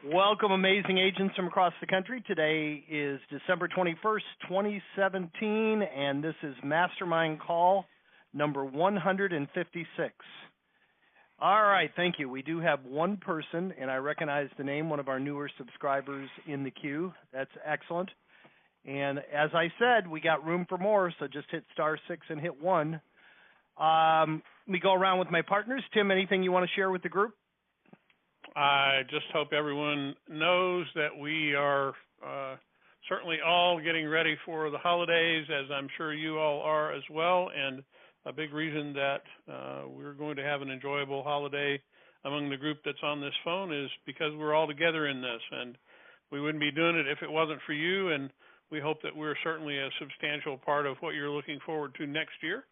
Welcome, amazing agents from across the country. Today is December 21st, 2017, and this is Mastermind Call number 156. All right, thank you. We do have one person, and I recognize the name, one of our newer subscribers in the queue. That's excellent. And as I said, we got room for more, so just hit *6 and hit 1. Let me go around with my partners. Tim, anything you want to share with the group? I just hope everyone knows that we are certainly all getting ready for the holidays, as I'm sure you all are as well. And a big reason that we're going to have an enjoyable holiday among the group that's on this phone is because we're all together in this. And we wouldn't be doing it if it wasn't for you. And we hope that we're certainly a substantial part of what you're looking forward to next year.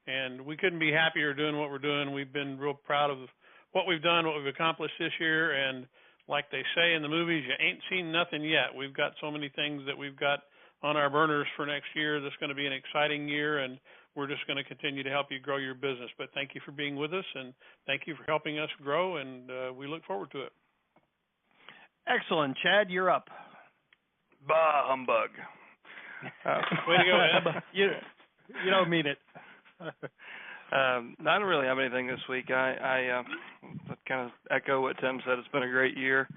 And we couldn't be happier doing what we're doing. We've been real proud of what we've done, what we've accomplished this year, and like they say in the movies, you ain't seen nothing yet. We've got so many things that we've got on our burners for next year. That's going to be an exciting year, and we're just going to continue to help you grow your business. But thank you for being with us, and thank you for helping us grow, and we look forward to it. Excellent. Chad, you're up. Bah, humbug. Way to go, Ed. You don't mean it. I don't really have anything this week. I kind of echo what Tim said. It's been a great year.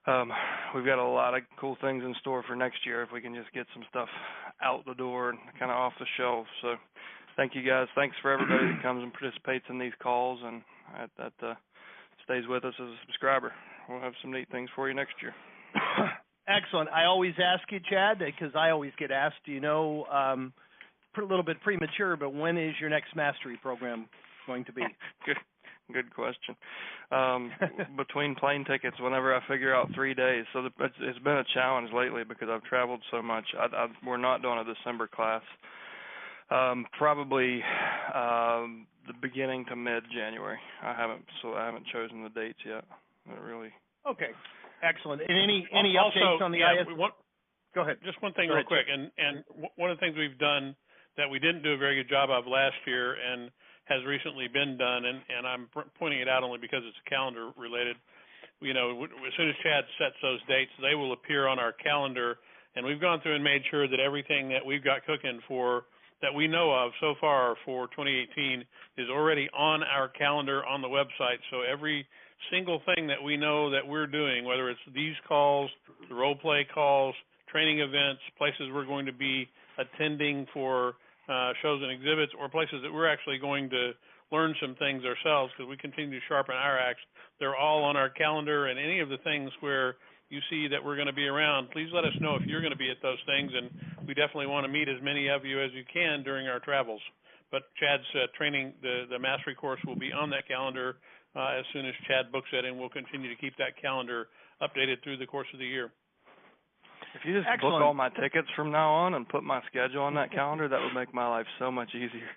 We've got a lot of cool things in store for next year if we can just get some stuff out the door and kind of off the shelf. So thank you, guys. Thanks for everybody that comes and participates in these calls and that stays with us as a subscriber. We'll have some neat things for you next year. Excellent. I always ask you, Chad, because I always get asked, do you know, a little bit premature, but when is your next mastery program going to be? Good question. Between plane tickets, whenever I figure out 3 days. So it's been a challenge lately because I've traveled so much. We're not doing a December class. Probably the beginning to mid-January. I haven't chosen the dates yet. Not really. Okay. Excellent. And any updates on the IS? Go ahead. Just one thing real quick. And one of the things we've done that we didn't do a very good job of last year and has recently been done, and I'm pointing it out only because it's calendar related. You know, as soon as Chad sets those dates, they will appear on our calendar, and we've gone through and made sure that everything that we've got cooking for that we know of so far for 2018 is already on our calendar on the website. So every single thing that we know that we're doing, whether it's these calls, the role play calls, training events, places we're going to be attending for shows and exhibits, or places that we're actually going to learn some things ourselves because we continue to sharpen our axe. They're all on our calendar, and any of the things where you see that we're going to be around, please let us know if you're going to be at those things, and we definitely want to meet as many of you as you can during our travels. But Chad's training, the mastery course, will be on that calendar as soon as Chad books it, and we'll continue to keep that calendar updated through the course of the year. If you just book all my tickets from now on and put my schedule on that calendar, that would make my life so much easier.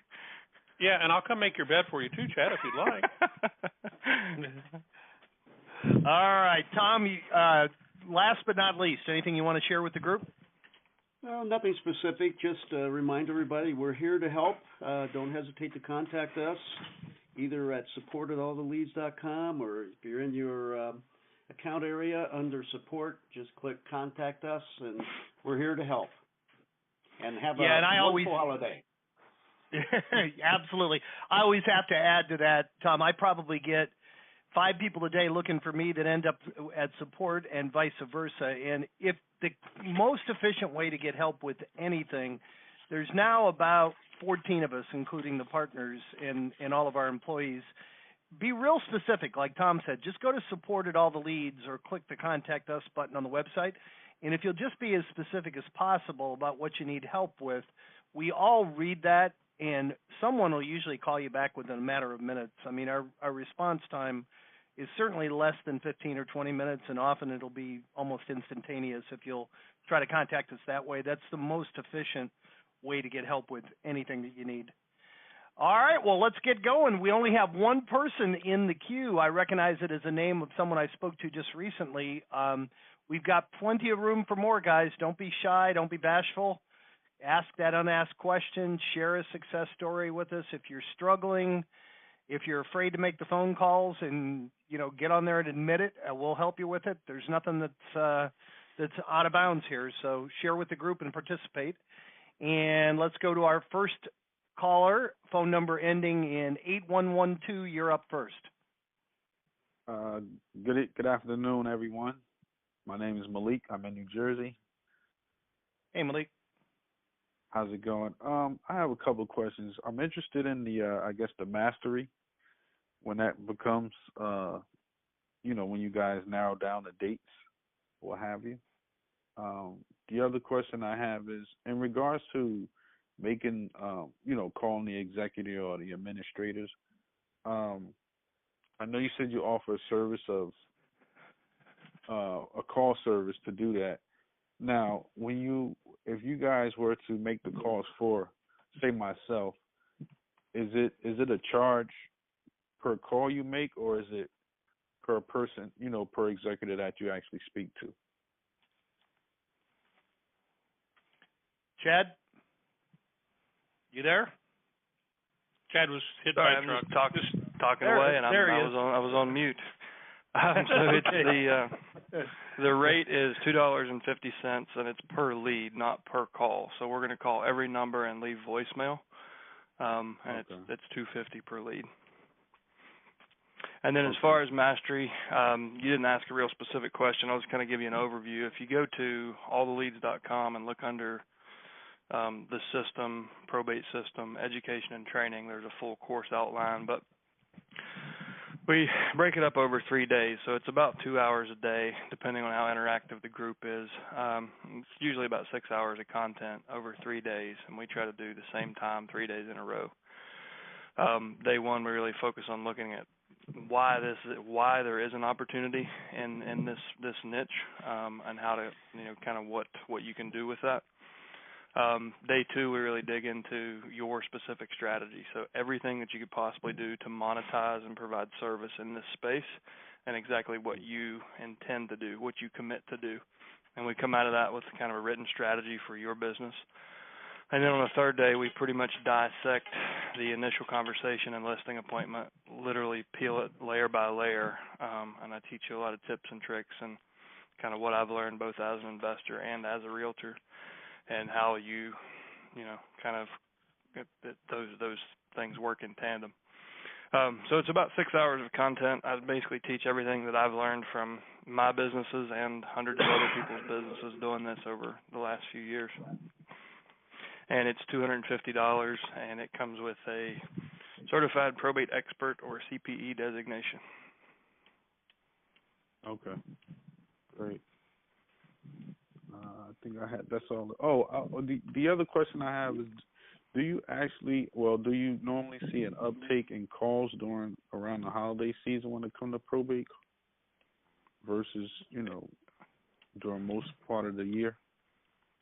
Yeah, and I'll come make your bed for you too, Chad, if you'd like. All right, Tom, last but not least, anything you want to share with the group? Well, nothing specific. Just remind everybody we're here to help. Don't hesitate to contact us, either at support@alltheleads.com, or if you're in your account area under support, just click contact us, and we're here to help. And have a wonderful holiday. Absolutely. I always have to add to that, Tom, I probably get 5 people a day looking for me that end up at support and vice versa. And if the most efficient way to get help with anything, there's now about 14 of us, including the partners and all of our employees. Be real specific, like Tom said. Just go to support@alltheleads or click the Contact Us button on the website. And if you'll just be as specific as possible about what you need help with, we all read that, and someone will usually call you back within a matter of minutes. I mean, our response time is certainly less than 15 or 20 minutes, and often it'll be almost instantaneous if you'll try to contact us that way. That's the most efficient way to get help with anything that you need. All right, well, let's get going. We only have one person in the queue. I recognize it as a name of someone I spoke to just recently. We've got plenty of room for more, guys. Don't be shy. Don't be bashful. Ask that unasked question. Share a success story with us. If you're struggling, If you're afraid to make the phone calls and, get on there and admit it, we'll help you with it. There's nothing that's out of bounds here. So share with the group and participate. And let's go to our first caller, phone number ending in 8112. You're up first. Good afternoon, everyone. My name is Malik. I'm in New Jersey. Hey, Malik. How's it going? I have a couple of questions. I'm interested in the mastery, when that becomes, when you guys narrow down the dates, what have you. The other question I have is in regards to making, calling the executive or the administrators. I know you said you offer a service of a call service to do that. Now, if you guys were to make the calls for, say, myself, is it a charge per call you make, or is it per person, per executive that you actually speak to? Chad, you there? Chad was hit Sorry, by a I'm truck. just talking away, and I was on mute. So it's the rate is $2.50, and it's per lead, not per call. So we're going to call every number and leave voicemail, and it's $2.50 per lead. And then as far as mastery, you didn't ask a real specific question. I'll just kind of give you an overview. If you go to alltheleads.com and look under the system, probate system, education and training, there's a full course outline, but we break it up over 3 days, so it's about 2 hours a day, depending on how interactive the group is. It's usually about 6 hours of content over 3 days, and we try to do the same time 3 days in a row. Day one, we really focus on looking at why there is an opportunity in this niche, and how to, kind of what you can do with that. Day two, we really dig into your specific strategy. So everything that you could possibly do to monetize and provide service in this space, and exactly what you intend to do, what you commit to do. And we come out of that with kind of a written strategy for your business. And then on the third day, we pretty much dissect the initial conversation and listing appointment, literally peel it layer by layer. And I teach you a lot of tips and tricks and kind of what I've learned both as an investor and as a realtor, and how you kind of those things work in tandem. So it's about 6 hours of content. I basically teach everything that I've learned from my businesses and hundreds of other people's businesses doing this over the last few years. And it's $250, and it comes with a certified probate expert or CPE designation. Okay, great. I think that's all. The other question I have is, do you normally see an uptake in calls around the holiday season when it comes to probate versus, during most part of the year?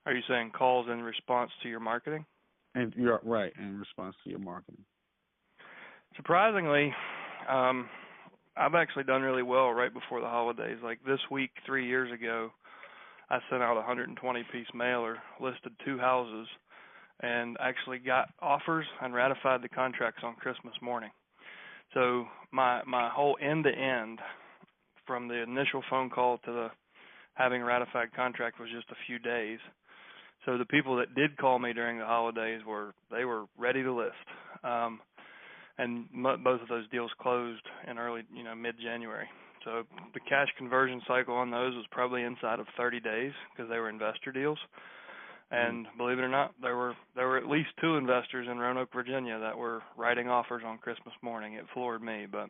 Are you saying calls in response to your marketing? And you're right, in response to your marketing. Surprisingly, I've actually done really well right before the holidays. Like this week, 3 years ago, I sent out a 120-piece mailer, listed 2 houses, and actually got offers and ratified the contracts on Christmas morning. So my whole end-to-end, from the initial phone call to the having a ratified contract, was just a few days. So the people that did call me during the holidays were ready to list, and both of those deals closed in early, mid-January. So the cash conversion cycle on those was probably inside of 30 days because they were investor deals. And believe it or not, there were at least 2 investors in Roanoke, Virginia that were writing offers on Christmas morning. It floored me, but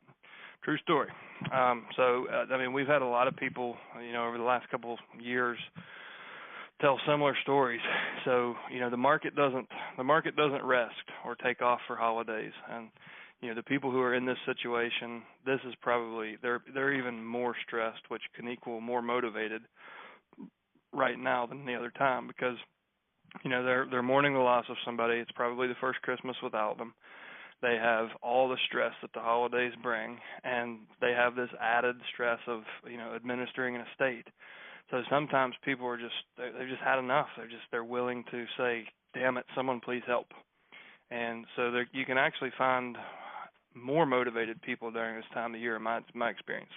true story. We've had a lot of people, over the last couple of years tell similar stories. So, the market doesn't rest or take off for holidays. And, the people who are in this situation, this is probably, they're even more stressed, which can equal more motivated right now than the other time, because they're mourning the loss of somebody. It's probably the first Christmas without them. They have all the stress that the holidays bring, and they have this added stress of administering an estate. So sometimes people are they've just had enough. They're willing to say, "Damn it, someone please help." And so you can actually find more motivated people during this time of year, in my experience.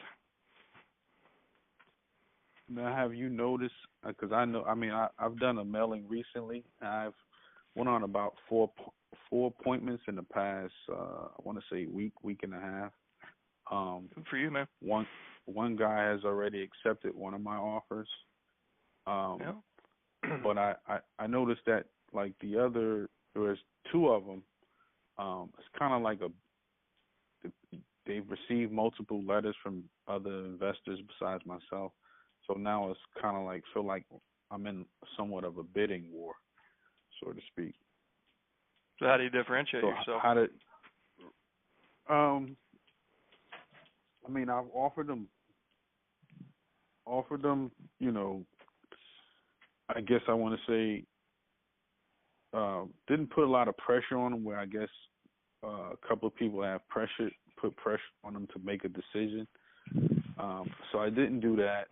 Now, have you noticed? Because I've done a mailing recently. I've went on about four appointments in the past. I want to say week and a half. Good for you, man. One guy has already accepted one of my offers. Yeah. But I noticed that like there's two of them. It's kind of like they've received multiple letters from other investors besides myself. So now it's kind of like feel like I'm in somewhat of a bidding war, so to speak. So how do you differentiate yourself? I've offered them, I guess I want to say, didn't put a lot of pressure on them where I guess a couple of people have put pressure on them to make a decision. So I didn't do that.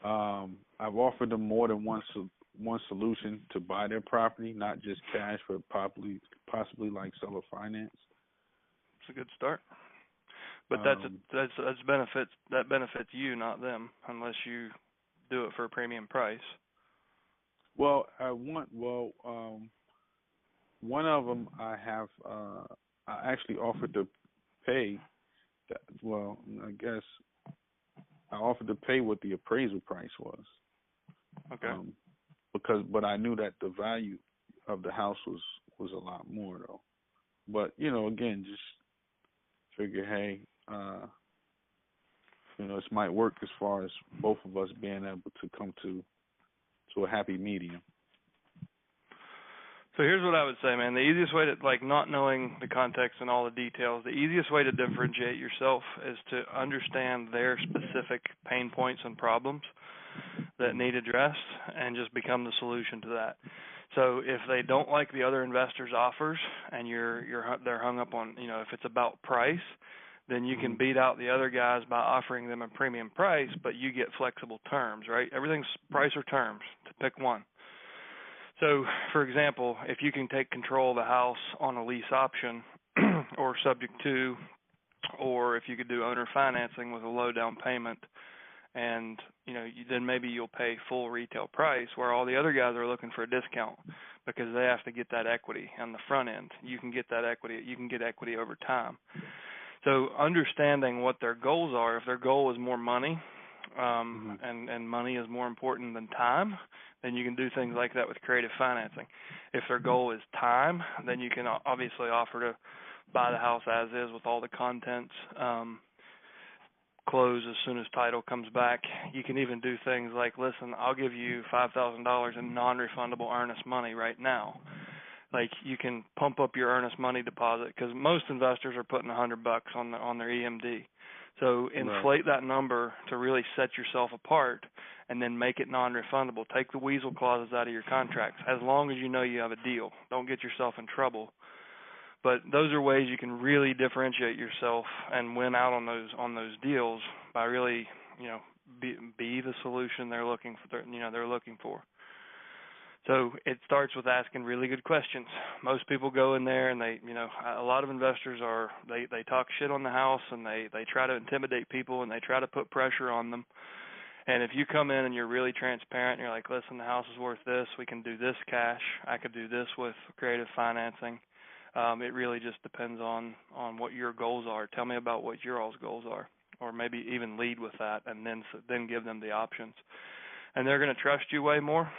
I've offered them more than one solution to buy their property, not just cash, but possibly like seller finance. It's a good start. But that benefits you, not them, unless you do it for a premium price. Well, one of them I actually offered to pay. I guess I offered to pay what the appraisal price was. Okay. But I knew that the value of the house was a lot more though. But again, just figure, hey, this might work as far as both of us being able to come to a happy medium. So here's what I would say, man. The easiest way to, not knowing the context and all the details, the easiest way to differentiate yourself is to understand their specific pain points and problems that need addressed and just become the solution to that. So if they don't like the other investors' offers and they're hung up on, if it's about price, then you can beat out the other guys by offering them a premium price, but you get flexible terms, right? Everything's price or terms, to pick one. So, for example, if you can take control of the house on a lease option or subject to, or if you could do owner financing with a low down payment, and then maybe you'll pay full retail price, where all the other guys are looking for a discount because they have to get that equity on the front end. You can get that equity. You can get equity over time. So understanding what their goals are, if their goal is more money, and money is more important than time, then you can do things like that with creative financing. If their goal is time, then you can obviously offer to buy the house as is with all the contents, close as soon as title comes back. You can even do things like, listen, I'll give you $5,000 in non-refundable earnest money right now. Like, you can pump up your earnest money deposit, because most investors are putting $100 on their EMD. So inflate that number to really set yourself apart, and then make it non-refundable. Take the weasel clauses out of your contracts, as long as you know you have a deal. Don't get yourself in trouble. But those are ways you can really differentiate yourself and win out on those deals by really, be the solution they're looking for. So it starts with asking really good questions. Most people go in there and a lot of investors they talk shit on the house, and they try to intimidate people, and they try to put pressure on them. And if you come in and you're really transparent, and you're like, listen, the house is worth this, we can do this cash, I could do this with creative financing. It really just depends on what your goals are. Tell me about what your all's goals are, or maybe even lead with that, and then give them the options. And they're going to trust you way more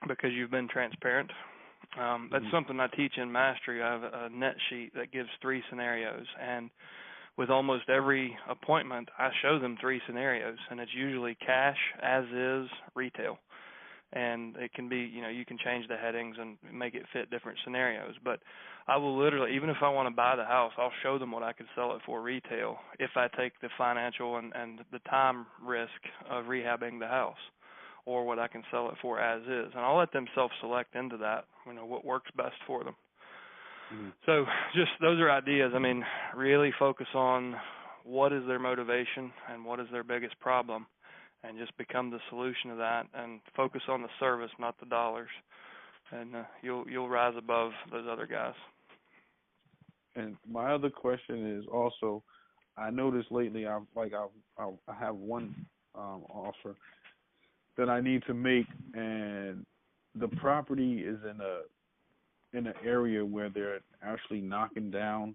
because you've been transparent. That's something I teach in Mastery. I have a net sheet that gives 3 scenarios, and with almost every appointment, I show them 3 scenarios, and it's usually cash, as is, retail. And it can be, you can change the headings and make it fit different scenarios. But I will literally, even if I want to buy the house, I'll show them what I could sell it for retail if I take the financial and the time risk of rehabbing the house, or what I can sell it for as is. And I'll let them self-select into that, what works best for them. So just those are ideas. Really focus on what is their motivation and what is their biggest problem, and just become the solution to that, and focus on the service, not the dollars. And you'll rise above those other guys. And my other question is also, I noticed lately I have one offer that I need to make, and the property is in an area where they're actually knocking down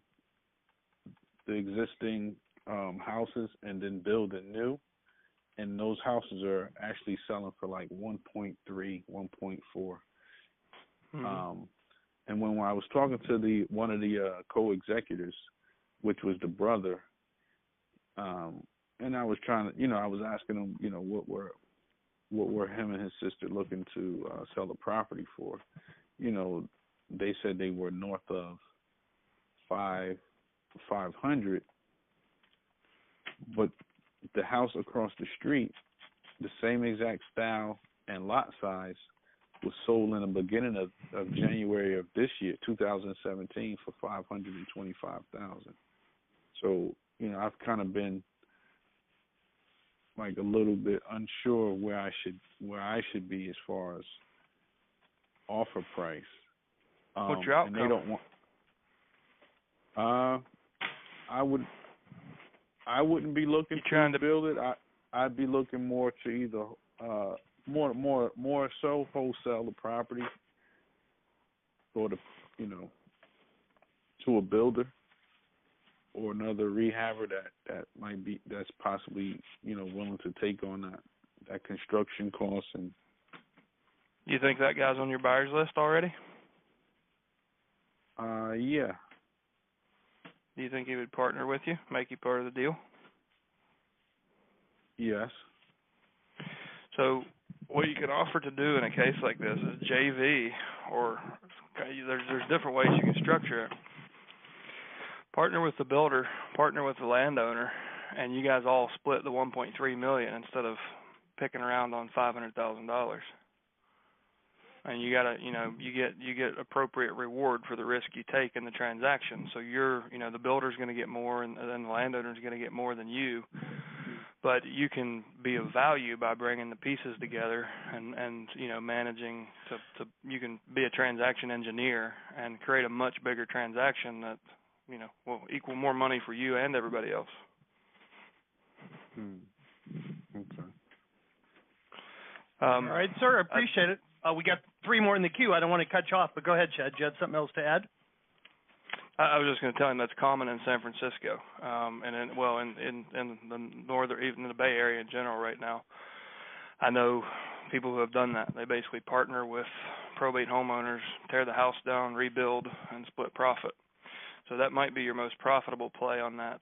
the existing houses and then building new, and those houses are actually selling for like 1.3, 1.4. Mm-hmm. And when I was talking to one of the co-executors, which was the brother, and I was trying to, I was asking him, what were him and his sister looking to sell the property for. They said they were north of 500, but the house across the street, the same exact style and lot size, was sold in the beginning of January of this year, 2017, for $525,000. So, I've kind of been like a little bit unsure where I should be as far as offer price. What's your outcome? And they don't want. I wouldn't be looking to build it. I'd be looking more to either more so wholesale the property, or to a builder or another rehabber that's possibly willing to take on that construction cost. And you think that guy's on your buyers list already? Yeah. Do you think he would partner with you, make you part of the deal? Yes. So what you could offer to do in a case like this is JV, or there's different ways you can structure it. Partner with the builder, partner with the landowner, and you guys all split the $1.3 million instead of picking around on $500,000. And you gotta, you get appropriate reward for the risk you take in the transaction. So the builder's going to get more, and then the landowner's going to get more than you. But you can be of value by bringing the pieces together and managing to you can be a transaction engineer and create a much bigger transaction that will equal more money for you and everybody else. Okay. All right, sir. I appreciate it. We got 3 more in the queue. I don't want to cut you off, but go ahead, Chad. You had something else to add? I was just going to tell him that's common in San Francisco, and in the northern, even in the Bay Area in general right now. I know people who have done that. They basically partner with probate homeowners, tear the house down, rebuild, and split profit. So that might be your most profitable play on that.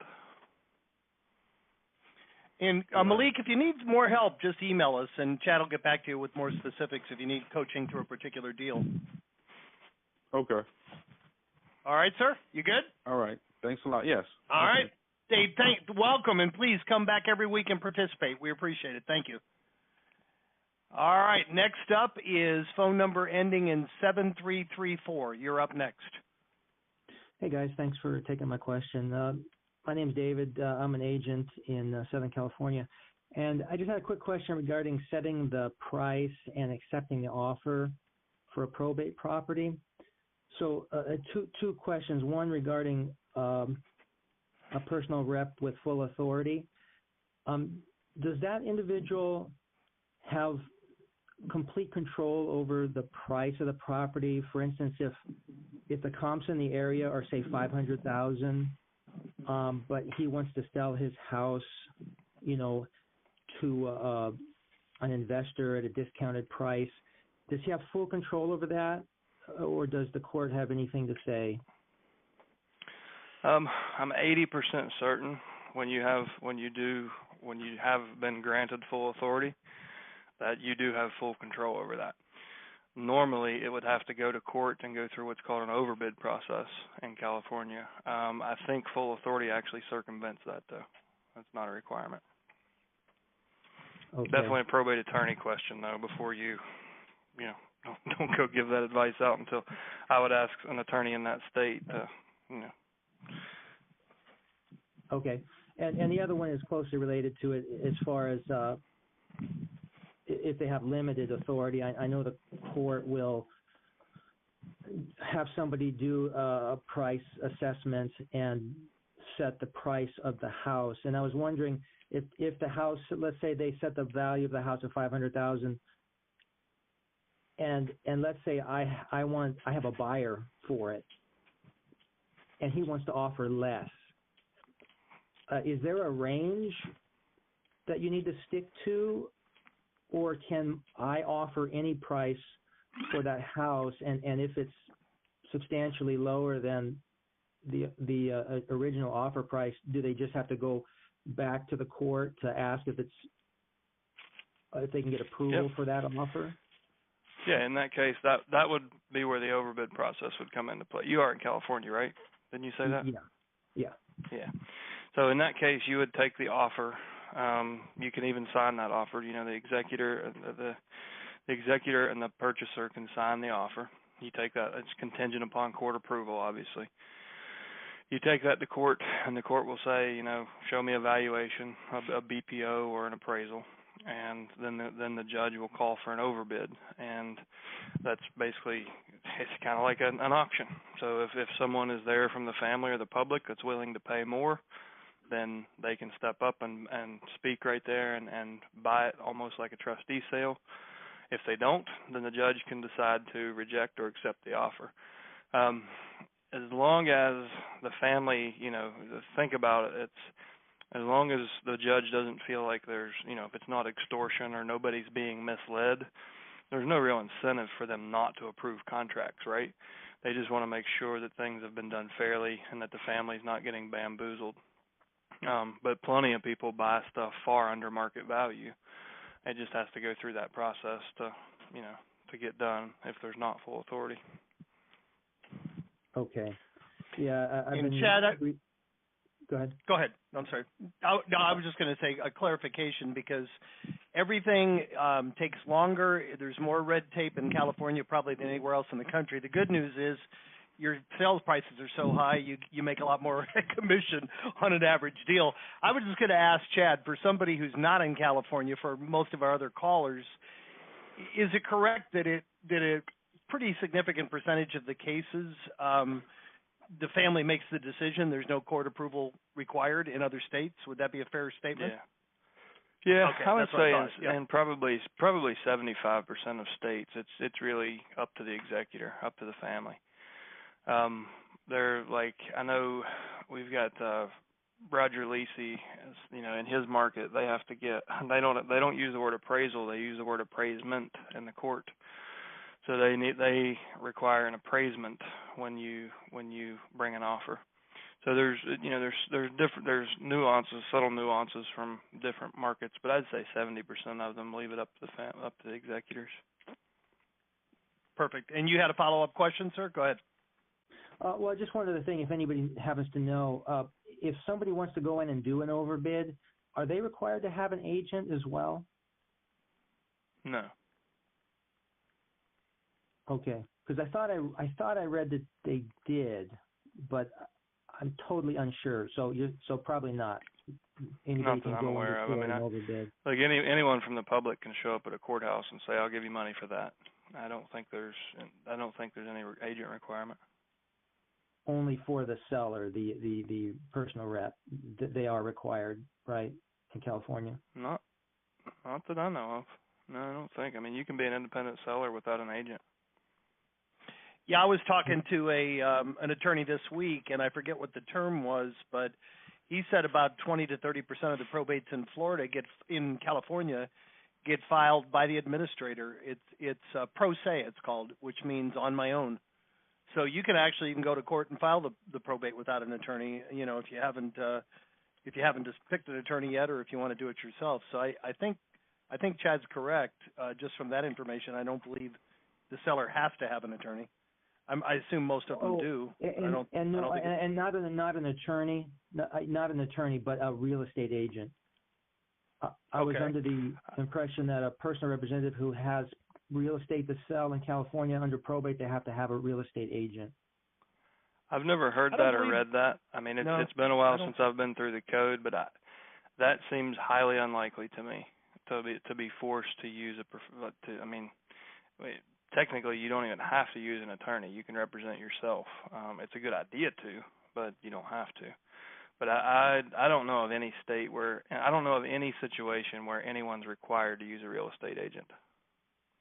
And Malik, if you need more help, just email us, and Chad will get back to you with more specifics if you need coaching through a particular deal. Okay. All right, sir. You good? All right. Thanks a lot. Yes. All right. Dave, welcome, and please come back every week and participate. We appreciate it. Thank you. All right. Next up is phone number ending in 7334. You're up next. Hey, guys. Thanks for taking my question. My name's David. I'm an agent in Southern California. And I just had a quick question regarding setting the price and accepting the offer for a probate property. So two questions. One regarding a personal rep with full authority. Does that individual have complete control over the price of the property? For instance, if the comps in the area are, say, $500,000, but he wants to sell his house, to an investor at a discounted price, does he have full control over that, or does the court have anything to say? I'm 80% certain when you have been granted full authority that you do have full control over that. Normally, it would have to go to court and go through what's called an overbid process in California. I think full authority actually circumvents that, though. That's not a requirement. Okay. Definitely a probate attorney question, though, before you don't go give that advice out until I would ask an attorney in that state to. Okay. And the other one is closely related to it as far as if they have limited authority. I know the court will have somebody do a price assessment and set the price of the house. And I was wondering if the house, let's say they set the value of the house at $500,000, and let's say I have a buyer for it, and he wants to offer less. Is there a range that you need to stick to, or can I offer any price for that house, and if it's substantially lower than the original offer price, do they just have to go back to the court to ask if they can get approval for that offer? Yeah, in that case, that would be where the overbid process would come into play. You are in California, right? Didn't you say that? Yeah. So in that case, you would take the offer. You can even sign that offer. You know, the executor and the purchaser can sign the offer. You take that. It's contingent upon court approval, obviously. You take that to court, and the court will say, you know, show me a valuation, a BPO or an appraisal, and then the judge will call for an overbid, and that's basically, it's kind of like an auction. So if someone is there from the family or the public that's willing to pay more, then they can step up and speak right there and buy it almost like a trustee sale. If they don't, then the judge can decide to reject or accept the offer. As long as the family, you know, think about it, it's as long as the judge doesn't feel like there's, you know, if it's not extortion or nobody's being misled, there's no real incentive for them not to approve contracts, right? They just want to make sure that things have been done fairly and that the family's not getting bamboozled. But plenty of people buy stuff far under market value. It just has to go through that process to, you know, to get done if there's not full authority. Okay. Yeah. Chad, go ahead. Go ahead. I'm sorry. I was just going to say a clarification, because everything takes longer. There's more red tape in California probably than anywhere else in the country. The good news is your sales prices are so high, you make a lot more commission on an average deal. I was just going to ask Chad, for somebody who's not in California, for most of our other callers, is it correct that a pretty significant percentage of the cases, the family makes the decision, there's no court approval required in other states? Would that be a fair statement? Yeah, okay, I would say, and probably 75% of states, it's really up to the executor, up to the family. They're like, I know we've got Roger Lisi, you know, in his market, they have to get, they don't use the word appraisal, they use the word appraisement in the court. So they require an appraisement when you bring an offer. So there's nuances, subtle nuances from different markets, but I'd say 70% of them leave it up to the executors. Perfect. And you had a follow-up question, sir? Go ahead. Well, just one other thing, if anybody happens to know, if somebody wants to go in and do an overbid, are they required to have an agent as well? No. Okay, because I thought I read that they did, but I'm totally unsure. So probably not. Anybody can go in and overbid. Like anyone from the public can show up at a courthouse and say, "I'll give you money for that." I don't think there's any agent requirement. Only for the seller, the personal rep, they are required, right, in California? Not that I know of. No, I don't think. I mean, you can be an independent seller without an agent. Yeah, I was talking to an attorney this week, and I forget what the term was, but he said about 20 to 30% of the probates in California get filed by the administrator. It's pro se, it's called, which means on my own. So you can actually even go to court and file the probate without an attorney, you know, if you haven't just picked an attorney yet, or if you want to do it yourself. So I think Chad's correct. Just from that information, I don't believe the seller has to have an attorney. I assume most of them do. And not an attorney, but a real estate agent. I was under the impression that a personal representative who has real estate to sell in California under probate, they have to have a real estate agent. I've never heard that or read that. I mean, it's been a while since I've been through the code, but that seems highly unlikely to me to be forced to use technically you don't even have to use an attorney. You can represent yourself. It's a good idea to, but you don't have to. But I don't know of any state where, I don't know of any situation where anyone's required to use a real estate agent.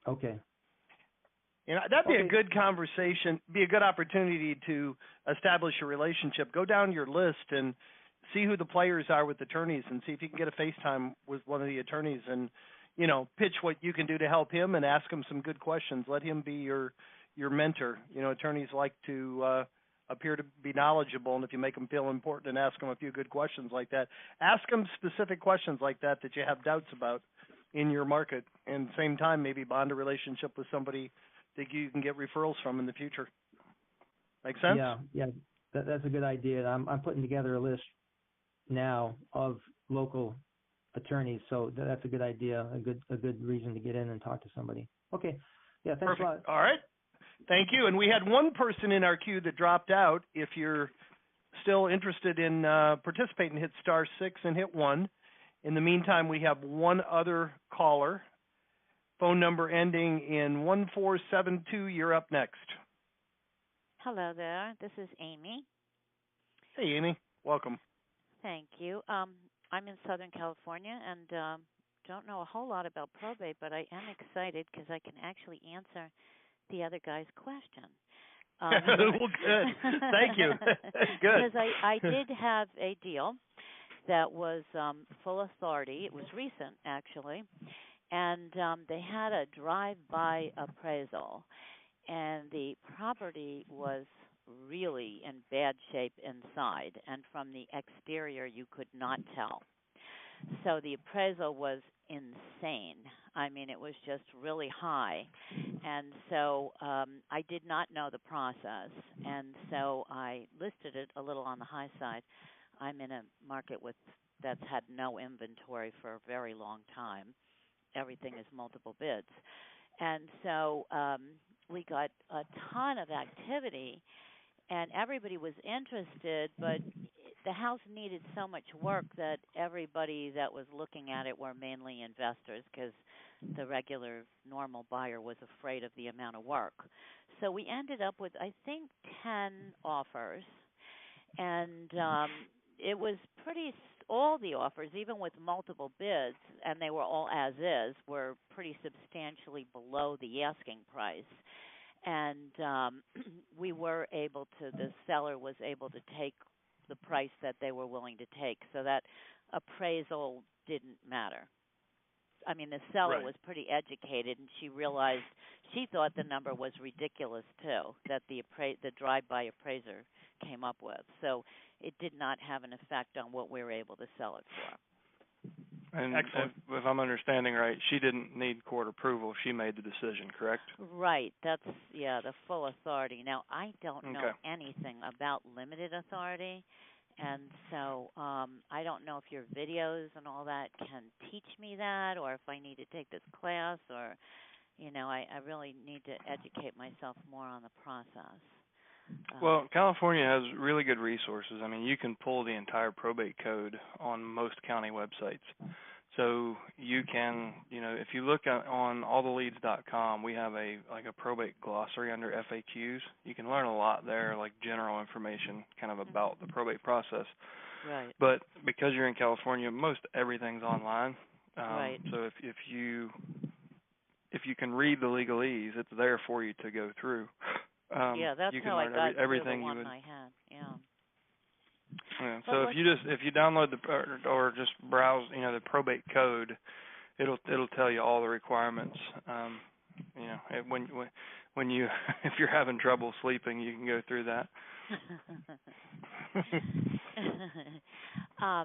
Okay. That'd be a good conversation, be a good opportunity to establish a relationship. Go down your list and see who the players are with attorneys and see if you can get a FaceTime with one of the attorneys and, pitch what you can do to help him and ask him some good questions. Let him be your mentor. Attorneys like to appear to be knowledgeable, and if you make them feel important and ask them a few good questions like that, ask them specific questions like that you have doubts about in your market, and same time maybe bond a relationship with somebody that you can get referrals from in the future. Make sense? Yeah, that's a good idea. I'm putting together a list now of local attorneys, so that's a good idea, a good reason to get in and talk to somebody. Okay, yeah, thanks Perfect. a lot. All right. Thank you. And we had one person in our queue that dropped out. If you're still interested in participating, hit *6 and hit 1. In the meantime, we have one other caller. Phone number ending in 1472. You're up next. Hello there. This is Amy. Hey, Amy. Welcome. Thank you. I'm in Southern California and don't know a whole lot about probate, but I am excited because I can actually answer the other guy's question. Well, good. Thank you. Good. Because I did have a deal that was full authority. It was recent, actually. And they had a drive-by appraisal. And the property was really in bad shape inside. And from the exterior, you could not tell. So the appraisal was insane. I mean, it was just really high. And so I did not know the process. And so I listed it a little on the high side. I'm in a market that's had no inventory for a very long time. Everything is multiple bids. And so we got a ton of activity, and everybody was interested, but the house needed so much work that everybody that was looking at it were mainly investors because the regular normal buyer was afraid of the amount of work. So we ended up with, I think, 10 offers, and it was all the offers, even with multiple bids, and they were all as is, were pretty substantially below the asking price. And we were able to, the seller was able to take the price that they were willing to take, so that appraisal didn't matter. I mean, the seller was pretty educated, and she thought the number was ridiculous too, that the drive-by appraiser came up with. So it did not have an effect on what we were able to sell it for. And if I'm understanding right, she didn't need court approval. She made the decision, correct? Right. That's, the full authority. Now, I don't know anything about limited authority, and so I don't know if your videos and all that can teach me that, or if I need to take this class, or, I really need to educate myself more on the process. Well, California has really good resources. I mean, you can pull the entire probate code on most county websites. So you can, if you look on alltheleads.com, we have a probate glossary under FAQs. You can learn a lot there, like general information kind of about the probate process. Right. But because you're in California, most everything's online. Right. So if you can read the legalese, it's there for you to go through. That's you can how learn I got everything the one you would. I had. Yeah. Yeah. So if you download or just browse, the probate code, it'll tell you all the requirements. When you if you're having trouble sleeping, you can go through that.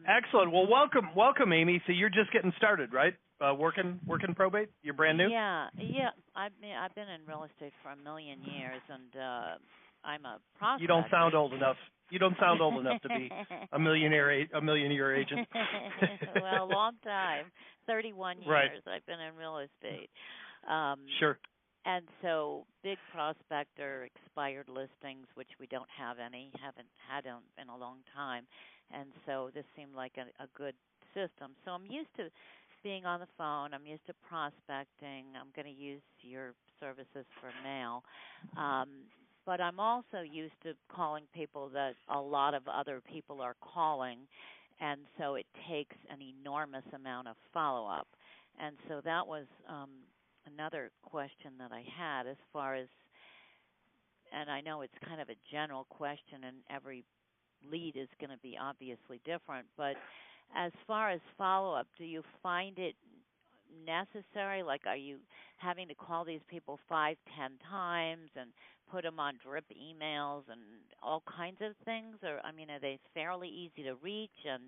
Excellent. Well, welcome, Amy. So you're just getting started, right? Working probate. You're brand new. Yeah. I've been in real estate for 1 million years, and I'm a prospect. You don't sound old enough. You don't sound old enough to be a million-year agent. Well, a long time, 31 years. Right. I've been in real estate. Sure. And so big prospector expired listings, which we don't have any, haven't had in a long time. And so this seemed like a good system. So I'm used to being on the phone. I'm used to prospecting. I'm going to use your services for mail. But I'm also used to calling people that a lot of other people are calling, and so it takes an enormous amount of follow-up. And so that was another question that I had as far as, and I know it's kind of a general question, and every lead is going to be obviously different, but as far as follow-up, do you find it necessary? Like, are you having to call these people 5, 10 times and put them on drip emails and all kinds of things? Or, I mean, are they fairly easy to reach? And,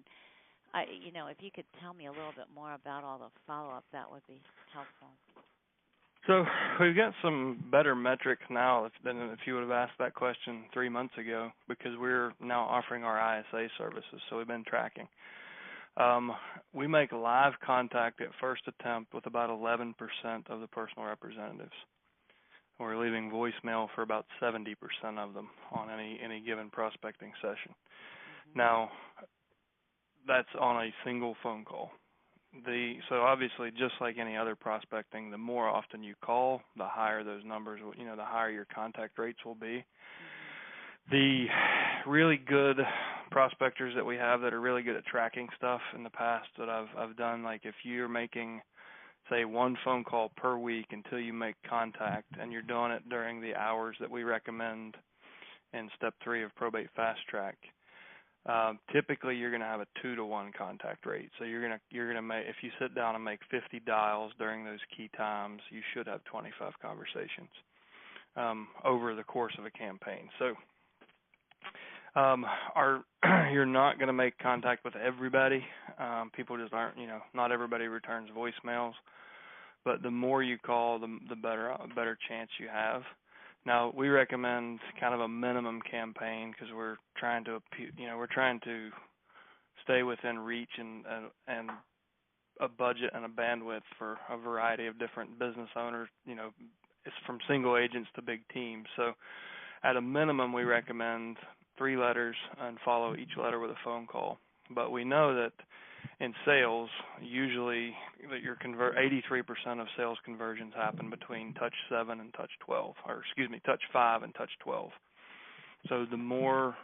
if you could tell me a little bit more about all the follow-up, that would be helpful. So we've got some better metrics now than if you would have asked that question 3 months ago, because we're now offering our ISA services, so we've been tracking. We make live contact at first attempt with about 11% of the personal representatives. We're leaving voicemail for about 70% of them on any given prospecting session. Mm-hmm. Now, that's on a single phone call. So obviously, just like any other prospecting, the more often you call, the higher those numbers will, the higher your contact rates will be. The really good prospectors that we have that are really good at tracking stuff in the past that I've done, like if you're making, say, one phone call per week until you make contact, and you're doing it during the hours that we recommend in step 3 of Probate Fast Track, typically you're going to have a 2-to-1 contact rate. So you're going to make, if you sit down and make 50 dials during those key times, you should have 25 conversations over the course of a campaign. So you're not going to make contact with everybody. People just aren't, not everybody returns voicemails. But the more you call, the better chance you have. Now, we recommend kind of a minimum campaign because we're trying to stay within reach and a budget and a bandwidth for a variety of different business owners. It's from single agents to big teams. So at a minimum, we recommend 3 letters and follow each letter with a phone call. But we know that in sales, usually that 83% of sales conversions happen between touch 7 and touch 12, touch 5 and touch 12. So the more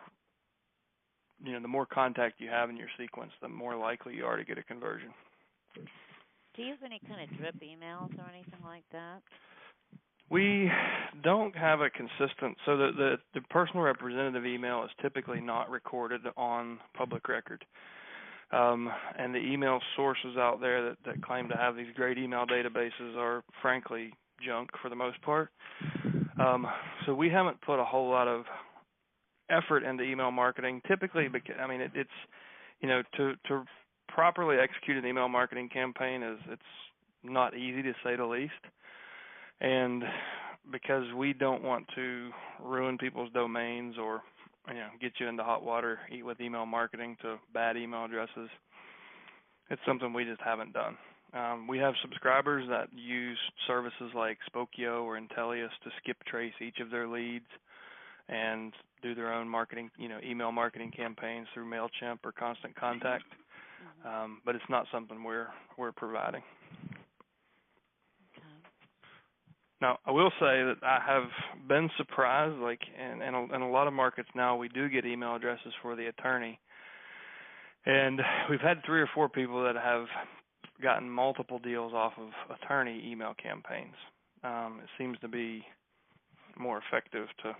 contact you have in your sequence, the more likely you are to get a conversion. Do you have any kind of drip emails or anything like that? We don't have a consistent, so the personal representative email is typically not recorded on public record. And the email sources out there that claim to have these great email databases are frankly junk for the most part. So we haven't put a whole lot of effort into email marketing. Typically, because to properly execute an email marketing campaign it's not easy, to say the least. And because we don't want to ruin people's domains or get you into hot water with email marketing to bad email addresses, it's something we just haven't done. We have subscribers that use services like Spokio or Intellius to skip trace each of their leads and do their own marketing, email marketing campaigns through MailChimp or Constant Contact. But it's not something we're providing. Now, I will say that I have been surprised, like in a lot of markets now, we do get email addresses for the attorney. And we've had 3 or 4 people that have gotten multiple deals off of attorney email campaigns. It seems to be more effective to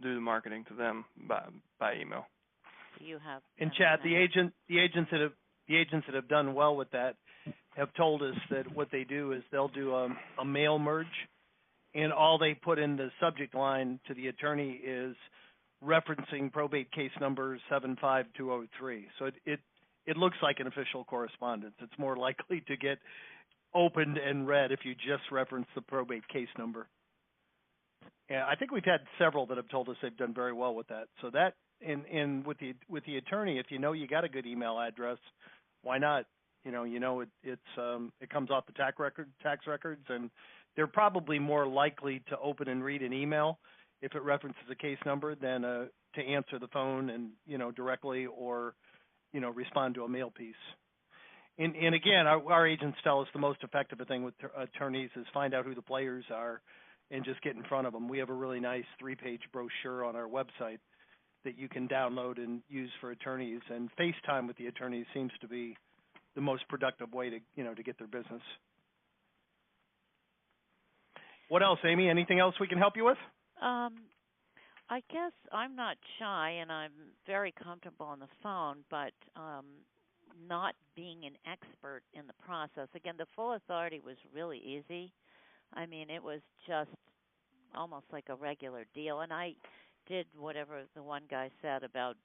do the marketing to them by email. You have in chat, the agents that have done well with that have told us that what they do is they'll do a mail merge, and all they put in the subject line to the attorney is referencing probate case number 75203. So it looks like an official correspondence. It's more likely to get opened and read if you just reference the probate case number. Yeah, I think we've had several that have told us they've done very well with that. So that, and with the attorney, if you got a good email address, why not? It comes off the tax records, and they're probably more likely to open and read an email if it references a case number than to answer the phone and directly or respond to a mail piece. And again, our agents tell us the most effective thing with attorneys is find out who the players are and just get in front of them. We have a really nice 3-page brochure on our website that you can download and use for attorneys. And FaceTime with the attorneys seems to be the most productive way to, to get their business. What else, Amy? Anything else we can help you with? I guess I'm not shy and I'm very comfortable on the phone, but not being an expert in the process. Again, the full authority was really easy. I mean, it was just almost like a regular deal. And I did whatever the one guy said about,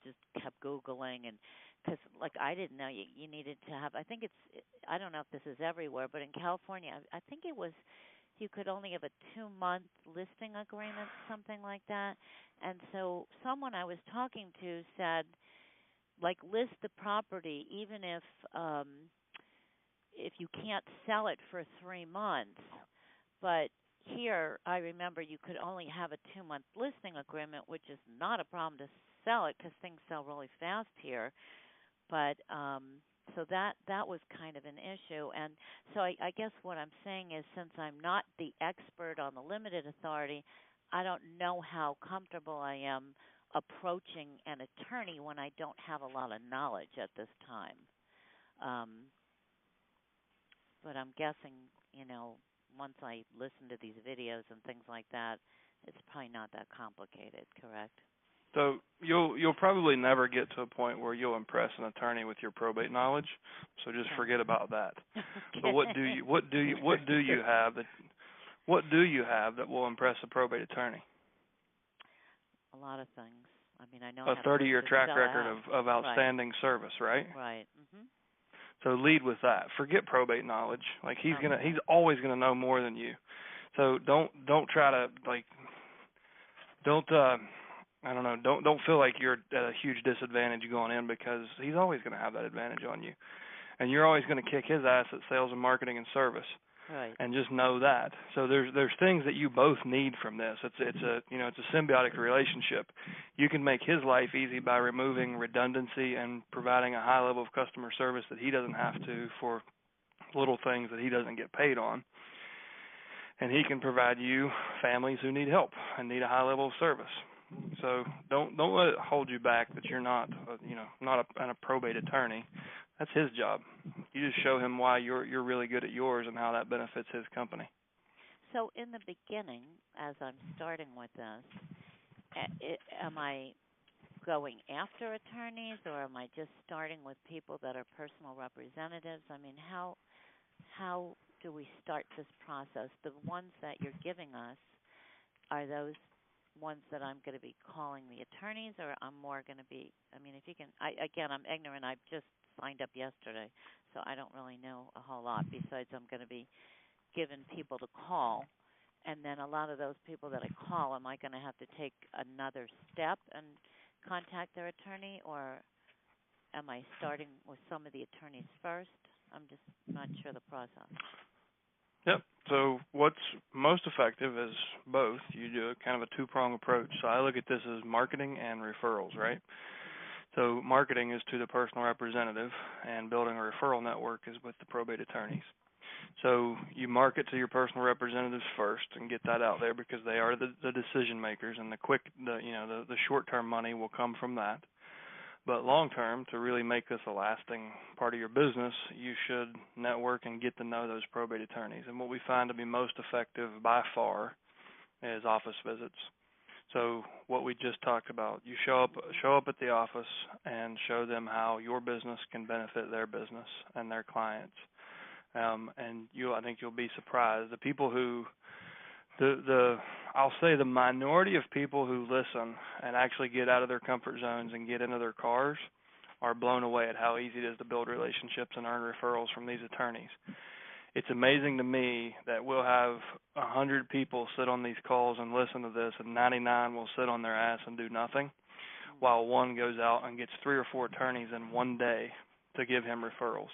just kept Googling. And because, I didn't know you needed to have, I don't know if this is everywhere, but in California, I think it was, you could only have a 2-month listing agreement, something like that. And so someone I was talking to said, list the property even if you can't sell it for 3 months. But here, I remember you could only have a 2-month listing agreement, which is not a problem to sell it because things sell really fast here. But so that was kind of an issue. And so I guess what I'm saying is, since I'm not the expert on the limited authority, I don't know how comfortable I am approaching an attorney when I don't have a lot of knowledge at this time. But I'm guessing, once I listen to these videos and things like that, it's probably not that complicated, correct? So you'll probably never get to a point where you'll impress an attorney with your probate knowledge. So just forget about that. Okay. But what do you have that will impress a probate attorney? A lot of things. I mean, I know a 30-year track record of outstanding service, right? Right. Mhm. So lead with that. Forget probate knowledge. He's always gonna know more than you. So don't try to don't feel like you're at a huge disadvantage going in, because he's always gonna have that advantage on you, and you're always gonna kick his ass at sales and marketing and service. Right. And just know that. So there's things that you both need from this. It's a symbiotic relationship. You can make his life easy by removing redundancy and providing a high level of customer service that he doesn't have to for little things that he doesn't get paid on. And he can provide you families who need help and need a high level of service. So don't let it hold you back that you're not a probate attorney. That's his job. You just show him why you're really good at yours and how that benefits his company. So in the beginning, as I'm starting with this, am I going after attorneys, or am I just starting with people that are personal representatives? I mean, how do we start this process? The ones that you're giving us, are those ones that I'm going to be calling the attorneys, or I'm more going to be, I mean, if you can, I'm ignorant. I've just signed up yesterday, so I don't really know a whole lot. Besides, I'm going to be given people to call, and then a lot of those people that I call, am I going to have to take another step and contact their attorney, or am I starting with some of the attorneys first? I'm just not sure the process. Yep. So what's most effective is both. You do kind of a two-prong approach. So I look at this as marketing and referrals, right? So marketing is to the personal representative, and building a referral network is with the probate attorneys. So you market to your personal representatives first and get that out there, because they are the decision makers, and the short-term money will come from that. But long-term, to really make this a lasting part of your business, you should network and get to know those probate attorneys. And what we find to be most effective by far is office visits. So what we just talked about, you show up at the office and show them how your business can benefit their business and their clients. And I think you'll be surprised. The people who I'll say the minority of people who listen and actually get out of their comfort zones and get into their cars are blown away at how easy it is to build relationships and earn referrals from these attorneys. It's amazing to me that we'll have 100 people sit on these calls and listen to this, and 99 will sit on their ass and do nothing, while one goes out and gets 3 or 4 attorneys in one day to give him referrals.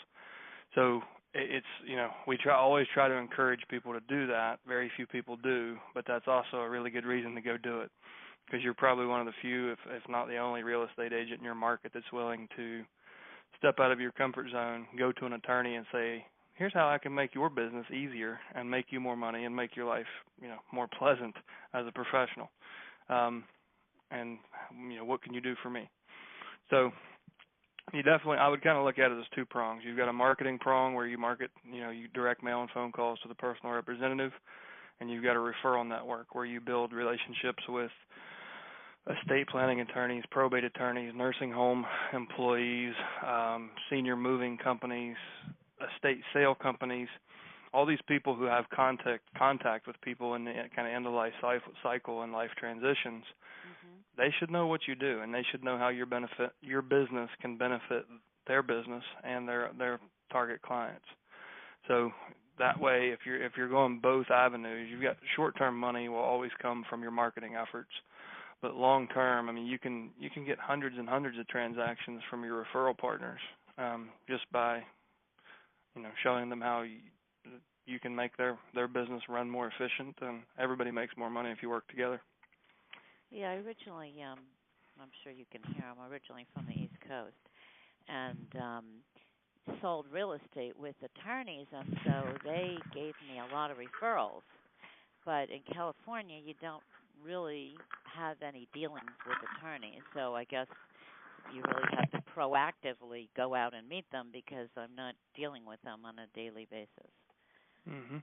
So it's, we always try to encourage people to do that. Very few people do, but that's also a really good reason to go do it, because you're probably one of the few, if not the only, real estate agent in your market that's willing to step out of your comfort zone, go to an attorney and say, here's how I can make your business easier and make you more money and make your life, more pleasant as a professional. And what can you do for me? So I would kind of look at it as two prongs. You've got a marketing prong where you market, you direct mail and phone calls to the personal representative, and you've got a referral network where you build relationships with estate planning attorneys, probate attorneys, nursing home employees, senior moving companies, estate sale companies, all these people who have contact with people in the kind of end-of-life cycle and life transitions. They should know what you do, and they should know how your business can benefit their business and their target clients. So that way, if you're going both avenues, you've got short-term money will always come from your marketing efforts, but long-term, you can get hundreds and hundreds of transactions from your referral partners just by showing them how you can make their business run more efficient, and everybody makes more money if you work together. Yeah, originally, I'm sure you can hear, I'm originally from the East Coast, and sold real estate with attorneys, and so they gave me a lot of referrals. But in California, you don't really have any dealings with attorneys, so I guess you really have to proactively go out and meet them because I'm not dealing with them on a daily basis. Okay,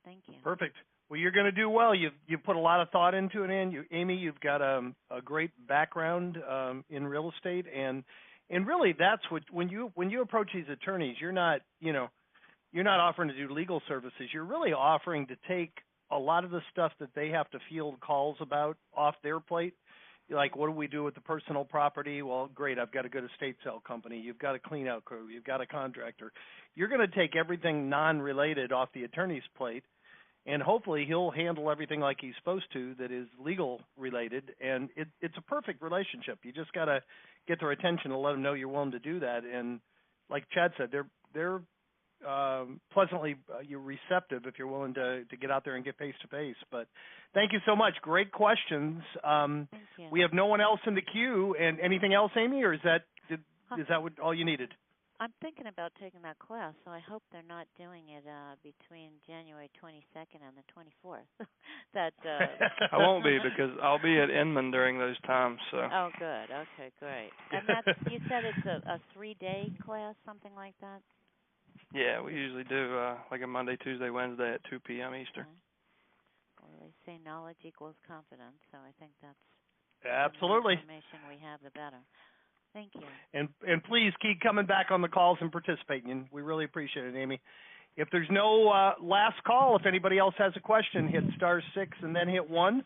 thank you. Perfect. Well, you're going to do well. You've put a lot of thought into it, Amy. You've got a great background in real estate, and really that's what when you approach these attorneys, you're not offering to do legal services. You're really offering to take a lot of the stuff that they have to field calls about off their plate. Like, what do we do with the personal property? Well, great, I've got a good estate sale company. You've got a clean-out crew. You've got a contractor. You're going to take everything non-related off the attorney's plate, and hopefully he'll handle everything like he's supposed to that is legal-related, and it's a perfect relationship. You just got to get their attention and let them know you're willing to do that. And like Chad said, they're pleasantly you're receptive if you're willing to get out there and get face-to-face. But thank you so much. Great questions. Thank you. We have no one else in the queue. And anything else, Amy, or is that all you needed? I'm thinking about taking that class, so I hope they're not doing it between January 22nd and the 24th. I won't be, because I'll be at Inman during those times. So. Oh, good. Okay, great. And you said it's a 3-day class, something like that? Yeah, we usually do like a Monday, Tuesday, Wednesday at 2 p.m. Eastern. Okay. Well, they say knowledge equals confidence, so I think that's absolutely. The more information we have, the better. Thank you. And please keep coming back on the calls and participating. We really appreciate it, Amy. If there's no last call, if anybody else has a question, hit *6 and then hit 1.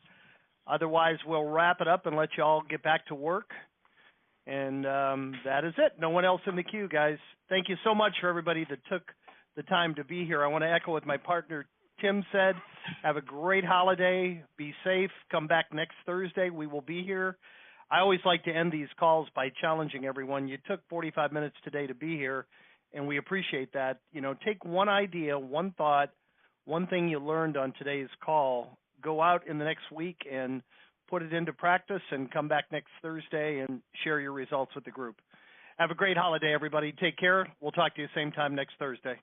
Otherwise, we'll wrap it up and let you all get back to work. And that is it. No one else in the queue, guys. Thank you so much for everybody that took the time to be here. I want to echo what my partner Tim said. Have a great holiday. Be safe. Come back next Thursday. We will be here. I always like to end these calls by challenging everyone. You took 45 minutes today to be here, and we appreciate that. Take one idea, one thought, one thing you learned on today's call. Go out in the next week and put it into practice, and come back next Thursday and share your results with the group. Have a great holiday, everybody. Take care. We'll talk to you same time next Thursday.